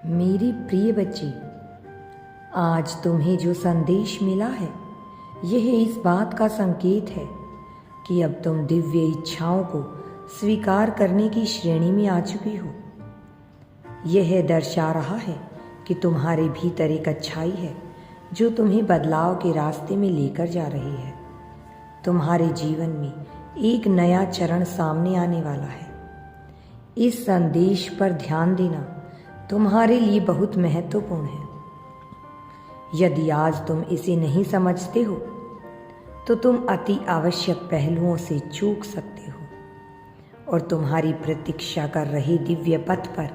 मेरी प्रिय बच्ची, आज तुम्हें जो संदेश मिला है यह इस बात का संकेत है कि अब तुम दिव्य इच्छाओं को स्वीकार करने की श्रेणी में आ चुकी हो। यह दर्शा रहा है कि तुम्हारे भीतर एक अच्छाई है जो तुम्हें बदलाव के रास्ते में लेकर जा रही है। तुम्हारे जीवन में एक नया चरण सामने आने वाला है। इस संदेश पर ध्यान देना तुम्हारे लिए बहुत महत्वपूर्ण है। यदि आज तुम इसे नहीं समझते हो तो तुम अति आवश्यक पहलुओं से चूक सकते हो और तुम्हारी प्रतीक्षा कर रहे दिव्य पथ पर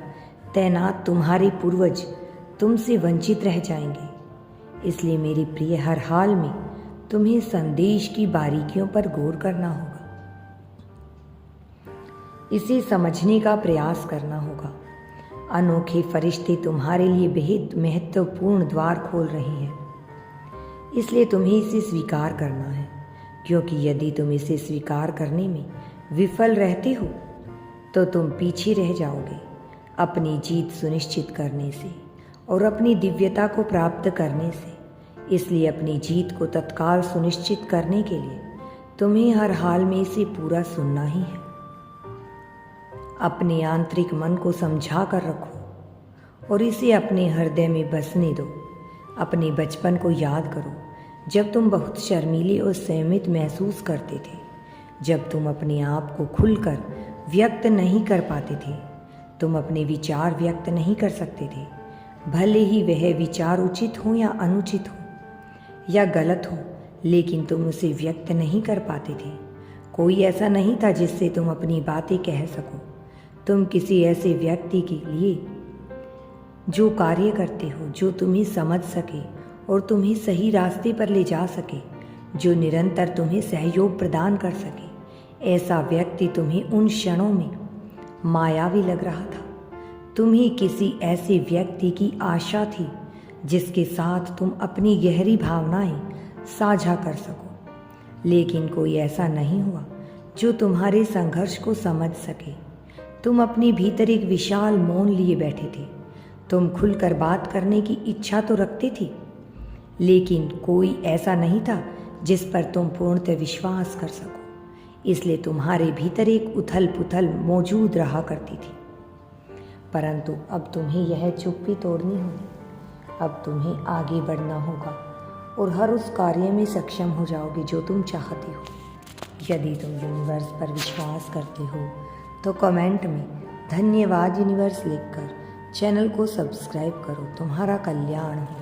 तैनात तुम्हारे पूर्वज तुमसे वंचित रह जाएंगे। इसलिए मेरी प्रिय, हर हाल में तुम्हें संदेश की बारीकियों पर गौर करना होगा, इसे समझने का प्रयास करना होगा। अनोखे फरिश्ते तुम्हारे लिए बेहद महत्वपूर्ण द्वार खोल रहे हैं, इसलिए तुम्हें इसे स्वीकार करना है, क्योंकि यदि तुम इसे स्वीकार करने में विफल रहते हो तो तुम पीछे रह जाओगे अपनी जीत सुनिश्चित करने से और अपनी दिव्यता को प्राप्त करने से। इसलिए अपनी जीत को तत्काल सुनिश्चित करने के लिए तुम्हें हर हाल में इसे पूरा सुनना ही है। अपने आंतरिक मन को समझा कर रखो और इसे अपने हृदय में बसने दो। अपने बचपन को याद करो जब तुम बहुत शर्मीले और संयमित महसूस करते थे, जब तुम अपने आप को खुलकर व्यक्त नहीं कर पाते थे। तुम अपने विचार व्यक्त नहीं कर सकते थे, भले ही वह विचार उचित हो या अनुचित हो या गलत हो, लेकिन तुम उसे व्यक्त नहीं कर पाते थे। कोई ऐसा नहीं था जिससे तुम अपनी बातें कह सको। तुम किसी ऐसे व्यक्ति के लिए जो कार्य करते हो, जो तुम्हें समझ सके और तुम्हें सही रास्ते पर ले जा सके, जो निरंतर तुम्हें सहयोग प्रदान कर सके, ऐसा व्यक्ति तुम्हें उन क्षणों में मायावी लग रहा था। तुम्हें किसी ऐसे व्यक्ति की आशा थी जिसके साथ तुम अपनी गहरी भावनाएं साझा कर सको, लेकिन कोई ऐसा नहीं हुआ जो तुम्हारे संघर्ष को समझ सके। तुम अपने भीतर एक विशाल मौन लिए बैठे थे। तुम खुलकर बात करने की इच्छा तो रखते थी, लेकिन कोई ऐसा नहीं था जिस पर तुम पूर्णतः विश्वास कर सको। इसलिए तुम्हारे भीतर एक उथल पुथल मौजूद रहा करती थी। परंतु अब तुम्हें यह चुप्पी तोड़नी होगी। अब तुम्हें आगे बढ़ना होगा और हर उस कार्य में सक्षम हो जाओगे जो तुम चाहते हो। यदि तुम यूनिवर्स पर विश्वास करते हो तो कमेंट में धन्यवाद यूनिवर्स लिखकर चैनल को सब्सक्राइब करो। तुम्हारा कल्याण हो।